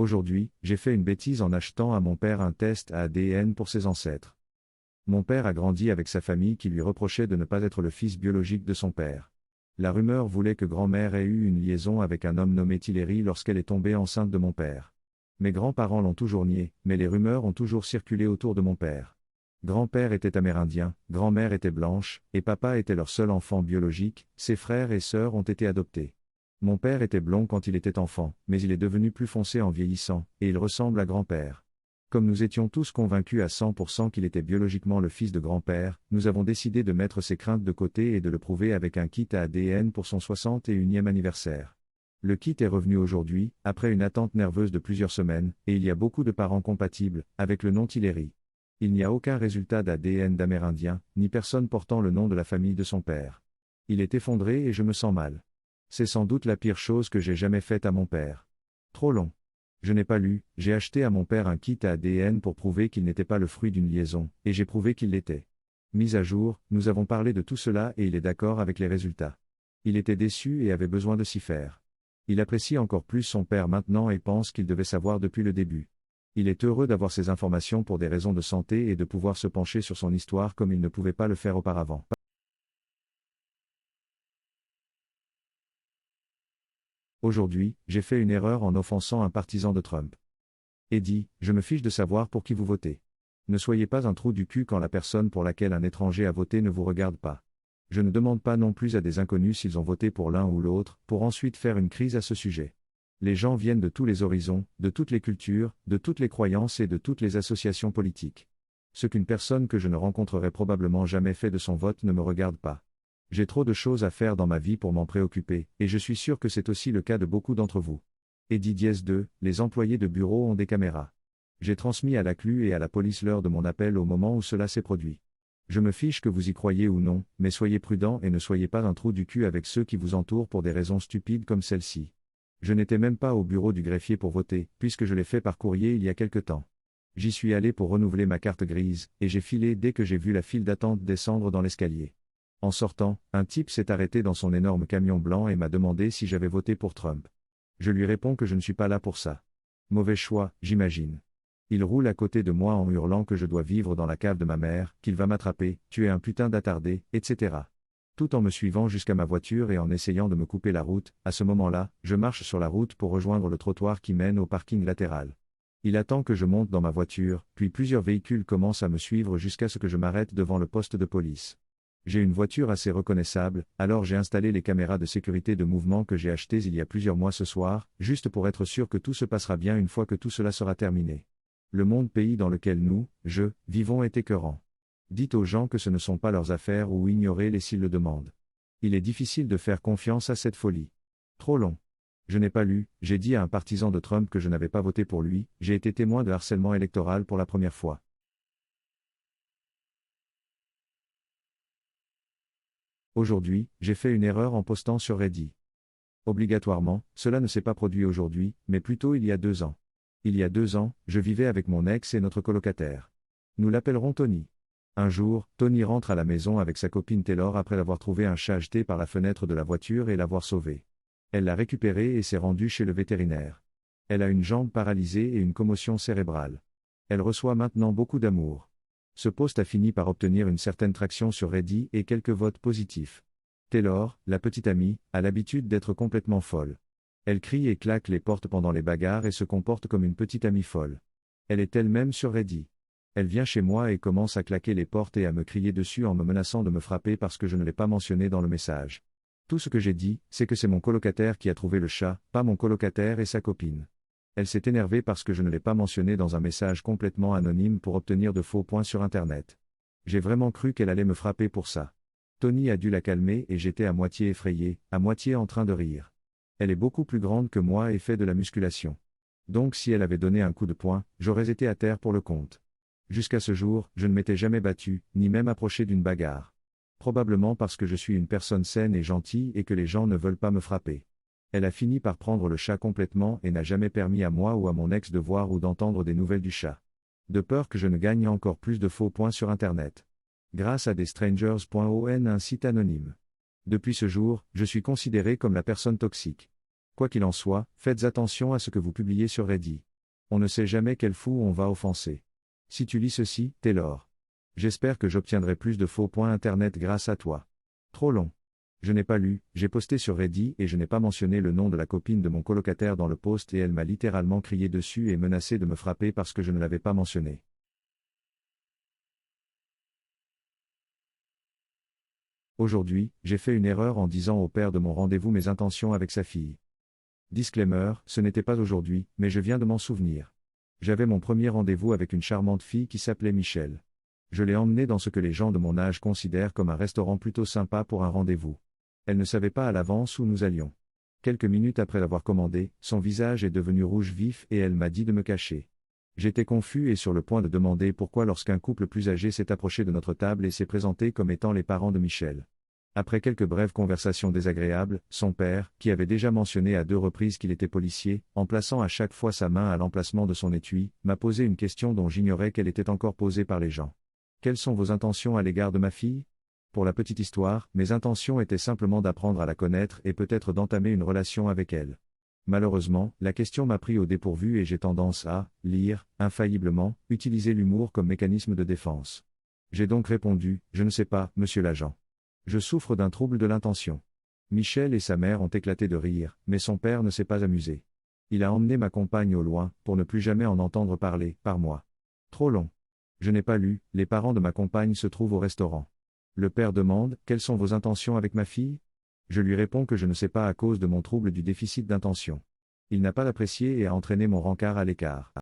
Aujourd'hui, j'ai fait une bêtise en achetant à mon père un test à ADN pour ses ancêtres. Mon père a grandi avec sa famille qui lui reprochait de ne pas être le fils biologique de son père. La rumeur voulait que grand-mère ait eu une liaison avec un homme nommé Tillery lorsqu'elle est tombée enceinte de mon père. Mes grands-parents l'ont toujours nié, mais les rumeurs ont toujours circulé autour de mon père. Grand-père était amérindien, grand-mère était blanche, et papa était leur seul enfant biologique, ses frères et sœurs ont été adoptés. Mon père était blond quand il était enfant, mais il est devenu plus foncé en vieillissant, et il ressemble à grand-père. Comme nous étions tous convaincus à 100% qu'il était biologiquement le fils de grand-père, nous avons décidé de mettre ces craintes de côté et de le prouver avec un kit à ADN pour son 61e anniversaire. Le kit est revenu aujourd'hui, après une attente nerveuse de plusieurs semaines, et il y a beaucoup de parents compatibles, avec le nom Tillery. Il n'y a aucun résultat d'ADN d'Amérindien, ni personne portant le nom de la famille de son père. Il est effondré et je me sens mal. C'est sans doute la pire chose que j'ai jamais faite à mon père. Trop long. Je n'ai pas lu, j'ai acheté à mon père un kit à ADN pour prouver qu'il n'était pas le fruit d'une liaison, et j'ai prouvé qu'il l'était. Mise à jour, nous avons parlé de tout cela et il est d'accord avec les résultats. Il était déçu et avait besoin de s'y faire. Il apprécie encore plus son père maintenant et pense qu'il devait savoir depuis le début. Il est heureux d'avoir ces informations pour des raisons de santé et de pouvoir se pencher sur son histoire comme il ne pouvait pas le faire auparavant. Aujourd'hui, j'ai fait une erreur en offensant un partisan de Trump. Eddie, je me fiche de savoir pour qui vous votez. Ne soyez pas un trou du cul quand la personne pour laquelle un étranger a voté ne vous regarde pas. Je ne demande pas non plus à des inconnus s'ils ont voté pour l'un ou l'autre, pour ensuite faire une crise à ce sujet. Les gens viennent de tous les horizons, de toutes les cultures, de toutes les croyances et de toutes les associations politiques. Ce qu'une personne que je ne rencontrerai probablement jamais fait de son vote ne me regarde pas. J'ai trop de choses à faire dans ma vie pour m'en préoccuper, et je suis sûr que c'est aussi le cas de beaucoup d'entre vous. Eddie Diaz 2, les employés de bureau ont des caméras. J'ai transmis à la CLU et à la police l'heure de mon appel au moment où cela s'est produit. Je me fiche que vous y croyez ou non, mais soyez prudents et ne soyez pas un trou du cul avec ceux qui vous entourent pour des raisons stupides comme celle-ci. Je n'étais même pas au bureau du greffier pour voter, puisque je l'ai fait par courrier il y a quelque temps. J'y suis allé pour renouveler ma carte grise, et j'ai filé dès que j'ai vu la file d'attente descendre dans l'escalier. En sortant, un type s'est arrêté dans son énorme camion blanc et m'a demandé si j'avais voté pour Trump. Je lui réponds que je ne suis pas là pour ça. Mauvais choix, j'imagine. Il roule à côté de moi en hurlant que je dois vivre dans la cave de ma mère, qu'il va m'attraper, tu es un putain d'attardé, etc. Tout en me suivant jusqu'à ma voiture et en essayant de me couper la route. À ce moment-là, je marche sur la route pour rejoindre le trottoir qui mène au parking latéral. Il attend que je monte dans ma voiture, puis plusieurs véhicules commencent à me suivre jusqu'à ce que je m'arrête devant le poste de police. J'ai une voiture assez reconnaissable, alors j'ai installé les caméras de sécurité de mouvement que j'ai achetées il y a plusieurs mois ce soir, juste pour être sûr que tout se passera bien une fois que tout cela sera terminé. Le monde-pays dans lequel nous, vivons est écœurant. Dites aux gens que ce ne sont pas leurs affaires ou ignorez-les s'ils le demandent. Il est difficile de faire confiance à cette folie. Trop long. Je n'ai pas lu, j'ai dit à un partisan de Trump que je n'avais pas voté pour lui, j'ai été témoin de harcèlement électoral pour la première fois. Aujourd'hui, j'ai fait une erreur en postant sur Reddit. Obligatoirement, cela ne s'est pas produit aujourd'hui, mais plutôt il y a 2 ans. Il y a 2 ans, je vivais avec mon ex et notre colocataire. Nous l'appellerons Tony. Un jour, Tony rentre à la maison avec sa copine Taylor après l'avoir trouvé un chat jeté par la fenêtre de la voiture et l'avoir sauvé. Elle l'a récupéré et s'est rendue chez le vétérinaire. Elle a une jambe paralysée et une commotion cérébrale. Elle reçoit maintenant beaucoup d'amour. Ce post a fini par obtenir une certaine traction sur Reddit et quelques votes positifs. Taylor, la petite amie, a l'habitude d'être complètement folle. Elle crie et claque les portes pendant les bagarres et se comporte comme une petite amie folle. Elle est elle-même sur Reddit. Elle vient chez moi et commence à claquer les portes et à me crier dessus en me menaçant de me frapper parce que je ne l'ai pas mentionné dans le message. Tout ce que j'ai dit, c'est que c'est mon colocataire qui a trouvé le chat, pas mon colocataire et sa copine. Elle s'est énervée parce que je ne l'ai pas mentionné dans un message complètement anonyme pour obtenir de faux points sur Internet. J'ai vraiment cru qu'elle allait me frapper pour ça. Tony a dû la calmer et j'étais à moitié effrayé, à moitié en train de rire. Elle est beaucoup plus grande que moi et fait de la musculation. Donc si elle avait donné un coup de poing, j'aurais été à terre pour le compte. Jusqu'à ce jour, je ne m'étais jamais battu, ni même approché d'une bagarre. Probablement parce que je suis une personne saine et gentille et que les gens ne veulent pas me frapper. Elle a fini par prendre le chat complètement et n'a jamais permis à moi ou à mon ex de voir ou d'entendre des nouvelles du chat. De peur que je ne gagne encore plus de faux points sur Internet. Grâce à desstrangers.on, un site anonyme. Depuis ce jour, je suis considéré comme la personne toxique. Quoi qu'il en soit, faites attention à ce que vous publiez sur Reddit. On ne sait jamais quel fou on va offenser. Si tu lis ceci, Taylor. J'espère que j'obtiendrai plus de faux points internet grâce à toi. Trop long. Je n'ai pas lu, j'ai posté sur Reddit et je n'ai pas mentionné le nom de la copine de mon colocataire dans le post et elle m'a littéralement crié dessus et menacé de me frapper parce que je ne l'avais pas mentionné. Aujourd'hui, j'ai fait une erreur en disant au père de mon rendez-vous mes intentions avec sa fille. Disclaimer, ce n'était pas aujourd'hui, mais je viens de m'en souvenir. J'avais mon premier rendez-vous avec une charmante fille qui s'appelait Michelle. Je l'ai emmenée dans ce que les gens de mon âge considèrent comme un restaurant plutôt sympa pour un rendez-vous. Elle ne savait pas à l'avance où nous allions. Quelques minutes après l'avoir commandé, son visage est devenu rouge vif et elle m'a dit de me cacher. J'étais confus et sur le point de demander pourquoi lorsqu'un couple plus âgé s'est approché de notre table et s'est présenté comme étant les parents de Michel. Après quelques brèves conversations désagréables, son père, qui avait déjà mentionné à 2 reprises qu'il était policier, en plaçant à chaque fois sa main à l'emplacement de son étui, m'a posé une question dont j'ignorais qu'elle était encore posée par les gens. Quelles sont vos intentions à l'égard de ma fille ? Pour la petite histoire, mes intentions étaient simplement d'apprendre à la connaître et peut-être d'entamer une relation avec elle. Malheureusement, la question m'a pris au dépourvu et j'ai tendance à, infailliblement, utiliser l'humour comme mécanisme de défense. J'ai donc répondu, je ne sais pas, monsieur l'agent. Je souffre d'un trouble de l'intention. Michel et sa mère ont éclaté de rire, mais son père ne s'est pas amusé. Il a emmené ma compagne au loin, pour ne plus jamais en entendre parler, par moi. Trop long. Je n'ai pas lu, les parents de ma compagne se trouvent au restaurant. Le père demande, quelles sont vos intentions avec ma fille ? Je lui réponds que je ne sais pas à cause de mon trouble du déficit d'intention. Il n'a pas apprécié et a entraîné mon rencard à l'écart.